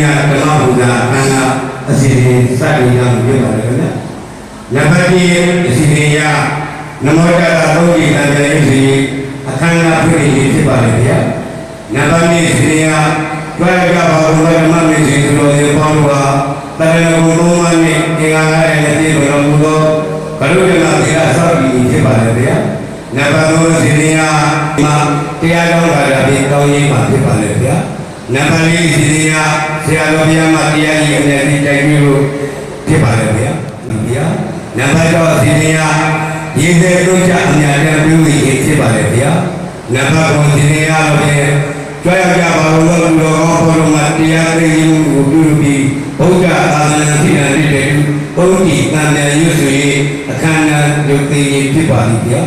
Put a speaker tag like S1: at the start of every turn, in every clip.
S1: ညာဓမ္မဘုရားအန္တာအစီအစဉ်စတင်ရမှာဖြစ်ပါတယ်ခင်ဗျာနံပါတ်1အစီအစဉ်ရနမောတတသုံးကြိမ်တန်ပြန်ရုပ်စီအခမ်းအနားပြုနေဖြစ်ပါတယ်ဗျာနံပါတ်2အစီအစဉ်ရကြွယ်ကြပါဘုရားဓမ္မမေစီသူတော်ရေပေါင်းတို့ဟာတရဏဂုံလုံးမနဲ့အင်္ဂါငါးရဲ့ပြည့်စုံတော်မူသောဘုရားသခင်ဆောက်တည်ဖြစ်ပါတယ်ဗျာနံပါတ်3အစီအစဉ်ရမှာတရားတော်ဘာသာဖြင့်ကောင်းရေးမှာဖြစ်ပါတယ်ဗျာနံပါတ်4အစီအစဉ်ရဆရာတော်ဘုရားမှာတရားကြီးအမြဲတမ်းတိုင်ပြီးလို့ဖြစ်ပါတယ်ဗျာနံပါတ်6အစီအစဉ်ရရေသေးတို့ကြအများတန်းပြုမိဖြစ်ပါတယ်ဗျာနံပါတ်9အစီအစဉ်ရတော့ဖြင့်ကြွယ်ကြပါဘုရားလူတော်ကောင်းဘုရားမှာတရားသိရင်ကိုပြုပြီးဘုရားသာသနာ့ဖြစ်တဲ့ဘုန်းကြီးတန်မြတ်ရွတ်ဆိုရင်အခမ်းအနားလုပ်သိရင်ဖြစ်ပါလိမ့်ဗျာ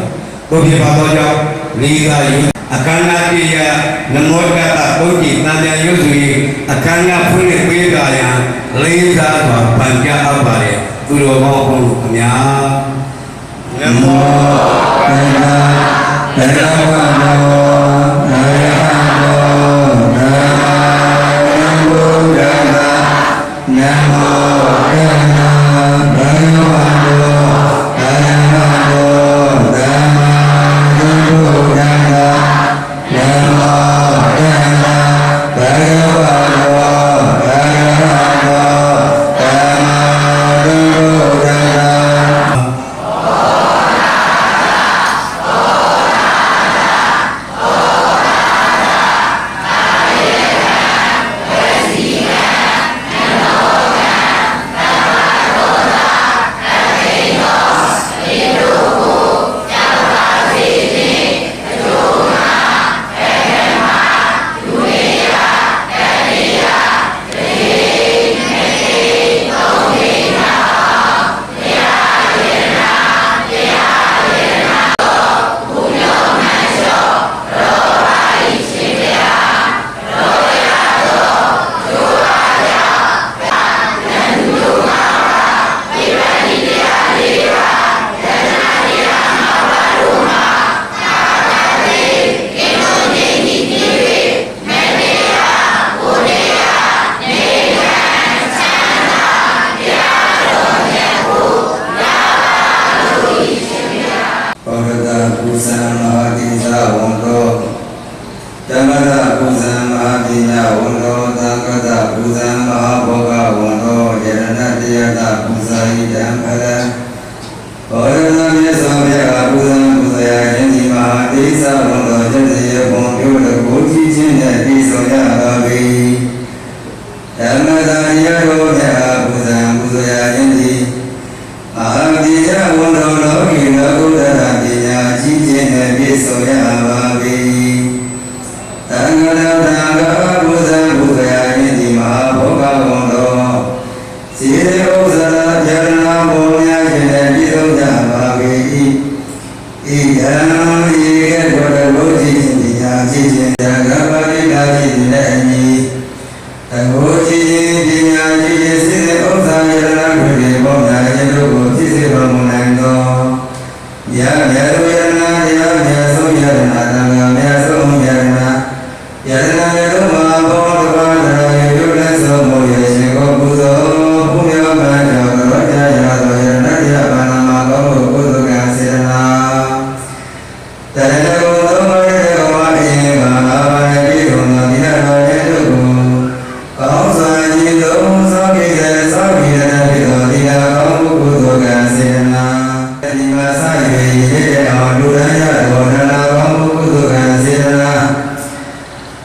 S1: ကိုဖြစ်ပါတော့ကြောင့်လေးစားရင်အခမ်းအနားပြရနမောတတဘုန်းကြီးတန်မြတ်ရွတ်ဆိုရင်အခမ်းအနားဖွင့်ပေးကြရန်လေးစားစွာပန်ကြားအပ်ပါတယ်သူတော်ကောင်းဘုန်းခင်ဗျာနမောတတသဗ္ဗဗောနာယဟောနာမဗုဒ္ဓနာနမောတတဘဂဝတောအရဟတောသမ္မာသမ္ဗုဒ္ဓနာနမောတတဘဂဝတောအရဟတောသ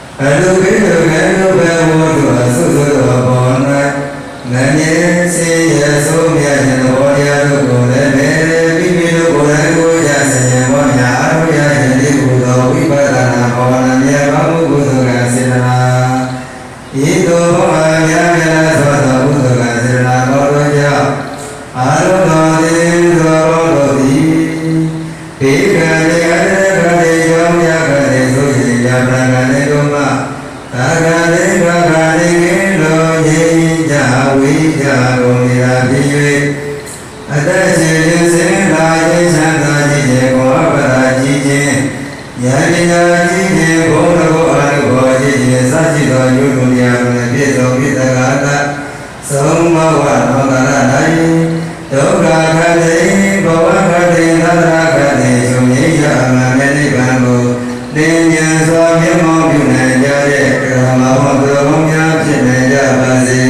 S1: မ္မာသမ္ဗုဒ္ဓနာယ
S2: ခတိဘဝခတိသတ္တခတိဆုံးရရမမေနိဗ္ဗာန်ကိုသင်ဉာဏ်စွာမြတ်မောပြုနိုင်ကြတဲ့ဓမ္မဟောသူတော်များဖြစ်နိုင်ကြပါစေ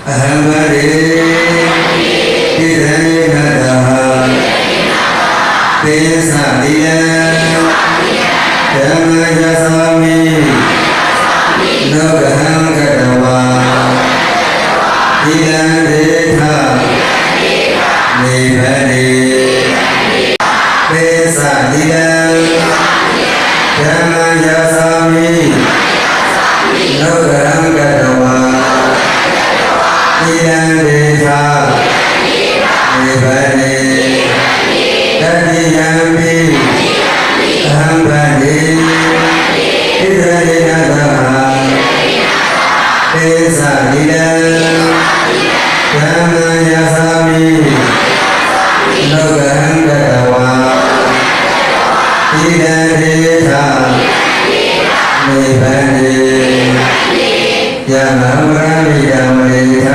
S2: အဟံဗရေတိရေနတဟသေသတိယဓမ္မယသာမိလောကဟံကတဝါဣဒံဒေထနေဗတိသေသတိယဓမ္မယသာမိလောကဟံကတဝါဣဒံဒေထနေဗတိတတိယံပိအဟံဗတိဣဒရေနတဟသေသတိယဓမ္မယသာမိလောကဟံကတဝါဣဒံဒေထနေဗတိယမံဝရမိဓမ္မေထ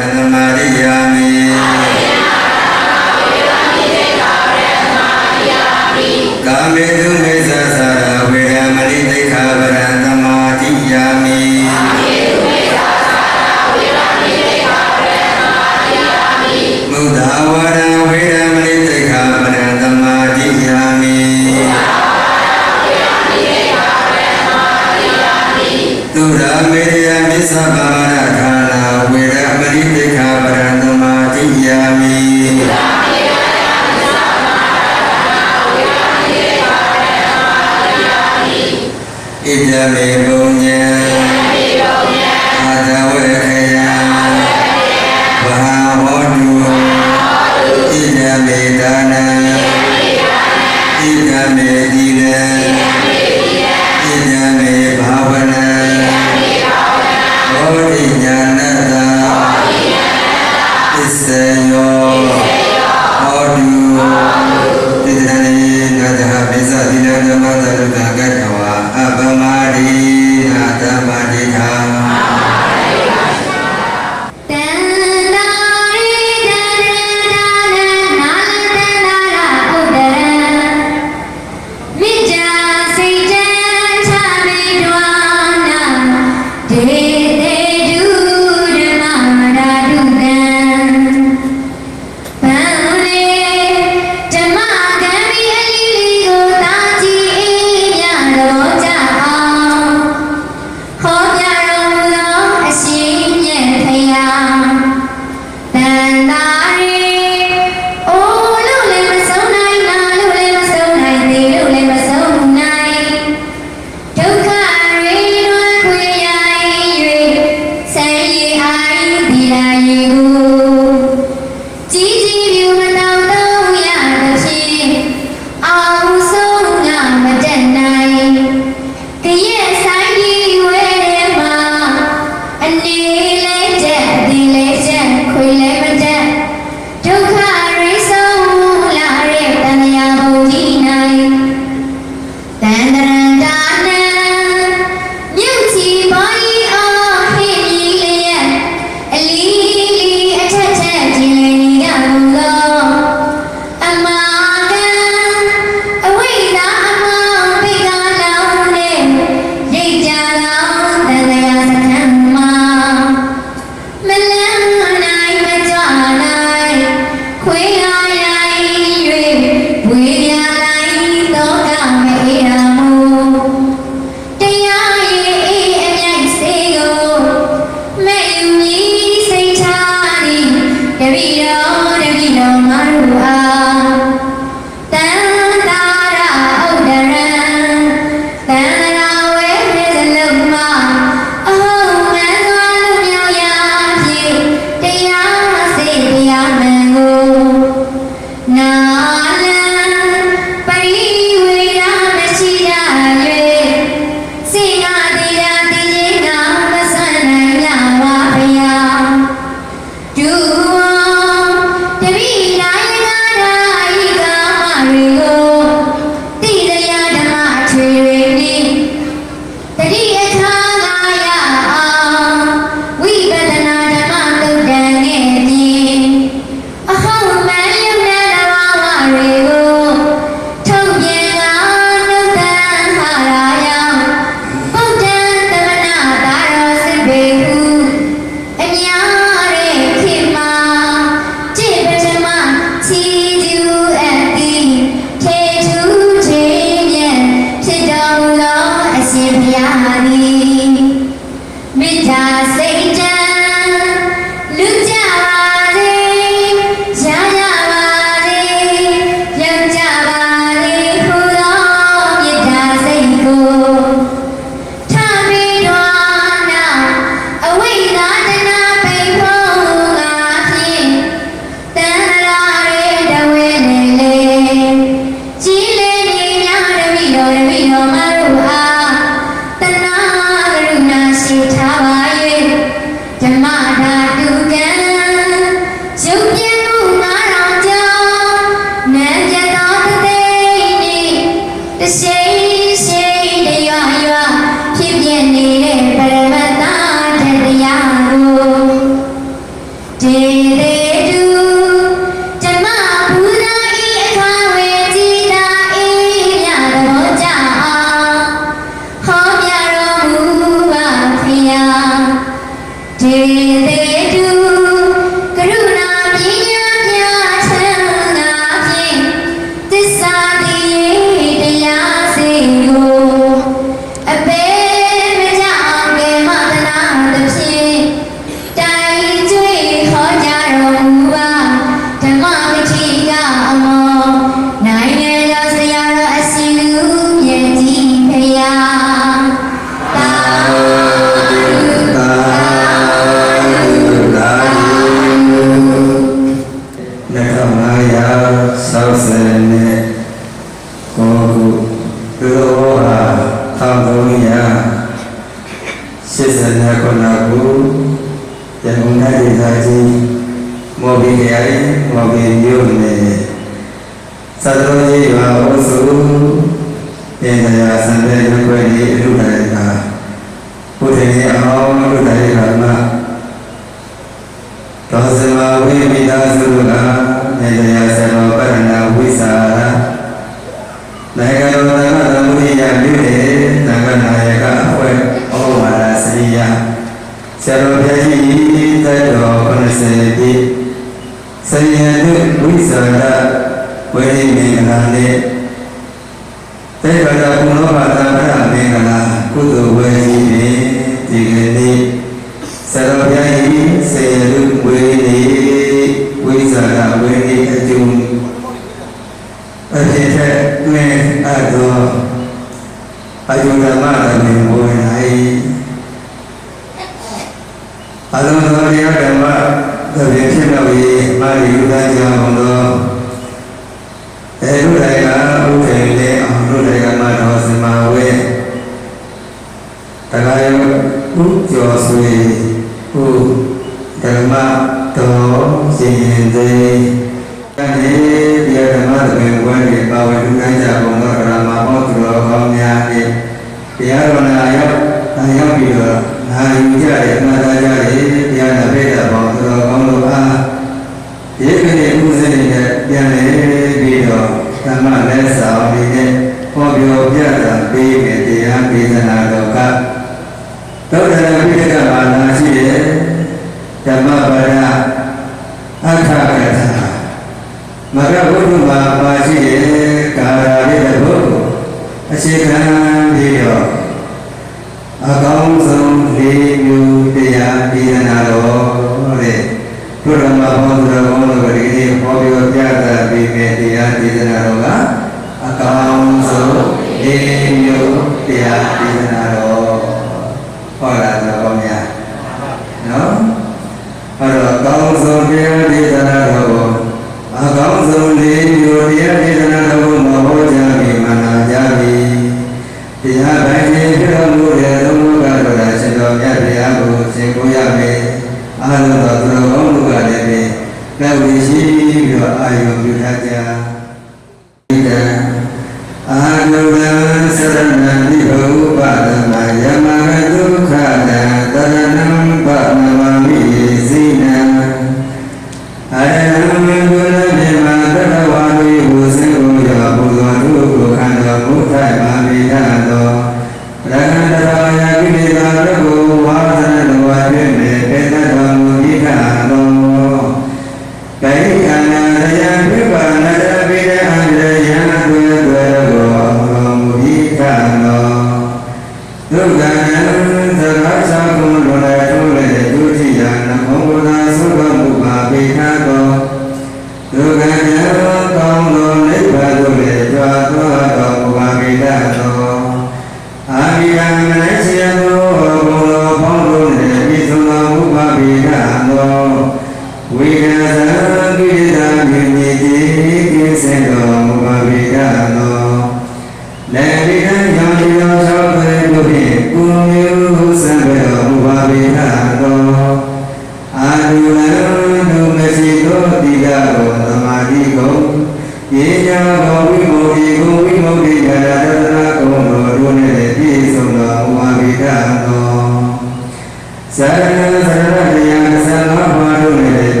S2: Sarana sarana yang sarana baru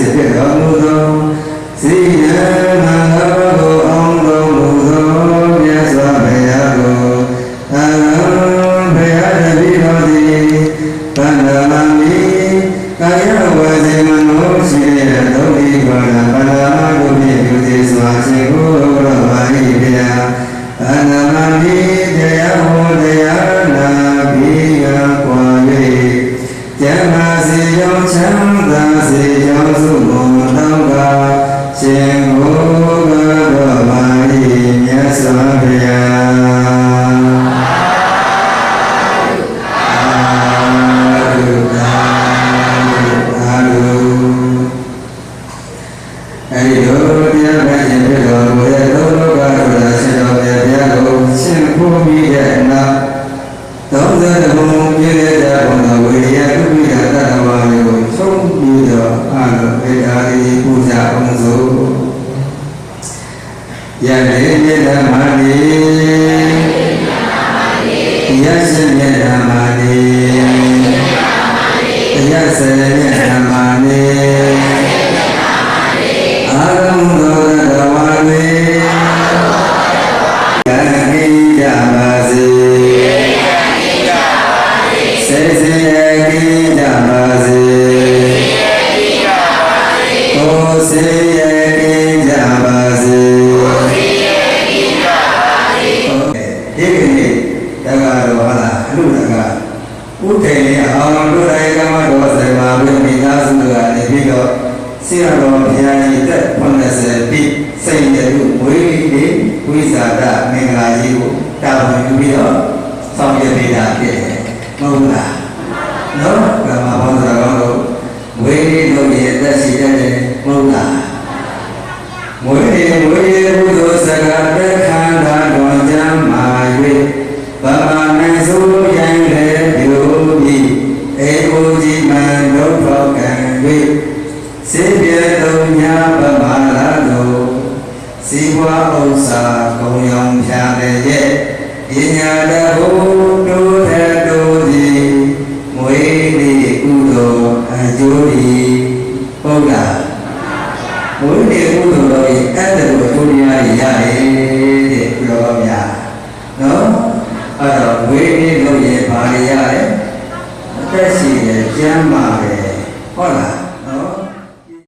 S2: စေပြတော်မူသောစီရမံငါဘကိုအောင်တော်မူသောမြတ်စွာဘုရားကိုအံဘုရားတပည့်တော်သည်ဗန္ဒမံမိကာယဝစေမနောရှိရသောဒီဘာနာဗန္ဒမကိုဖြင့်ပြုသည်စွာရှင်ကိုယ်တော်ပါ၏ဘုရားဗန္ဒမံမိတရားဟောတရားနာပြီးရကွာ၍ကျမ်းမာစေကြောင်းချမ်းသာစေကြောင်းစုမုံတောင်းကားရှင်ကိုယ်တော်ပါ၏မြတ်စွာဘုရားအဲဒီလိုတရားပဲရှင်ဖြစ်တော်မူတဲ့လောကတော်ရာရှင်တော်မြတ်ဘုရားကိုရှင်ဖို့ပြီးတဲ့နောက်သောဇရဘုံပြည့်တဲ့ဘုံတော်ဝိရိယကုပိယတတ္တဝါကိုသုံးပြီးတော့အာလောပေအာရိပူဇာအောင်စို့ယနေ့မြေဓမ္မာတိယရှင်မြေဓမ္မာတိယဆေမြေဓမ္မာတိအာရမသောတဝါတွေယခိကြပါစေစေစေခိကြပါစေကိုစေခိကြပါစေဒီကနေ့တက္ကရာတော်ဟာအလူတကဥထေရအောင်လူတိုင်းကမတော်စေပါဘုရားမိသားစုကနေပြီးတော့ဆရာတော်ဘုရားကြီးသက်80ပြည့်စိတ်ရမှုဝိရိယဝိဇာတမင်္ဂလာကြီးကိုတာဝန်ယူပြီးတော့ဆောင်ရွက်ပေးတာဖြစ်တယ်မဟုတ်လားနော်ကမ္မဘောဓရာကောတို့ဝိရိယတို့ရဲ့သက်ရှိတဲ့မဟုတ်လားဝိရိယဘုသောစကားတဲ့ခန္ဓာတော်ကြမ်းမာ၍ဗမာနိုင်ဆိုရိုင်းလေပြုပြီးအေကိုကြီးမှန်တို့ထောက်ကံ၍စေပြေတော်ညာပမာလာတို့စီဝါဥစ္စာကုံရောင်ဖြာတဲ့ရဲ့ပညာတော်တို့တဲ့တို့သည်မွေးနေ့ကုသိုလ်အကျိုးသည်ဟုတ်လားမွေးနေ့ကုသိုလ်တော်၏အဲ့ဒါကိုအကျိုးများရတယ်တဲ့ပြောပါဗျာနော်အဲ့တော့မွေးနေ့လို့ရင်ဘာရရလဲအသက်ရှိတယ်ကျမ်းမာတယ်ဟုတ်လား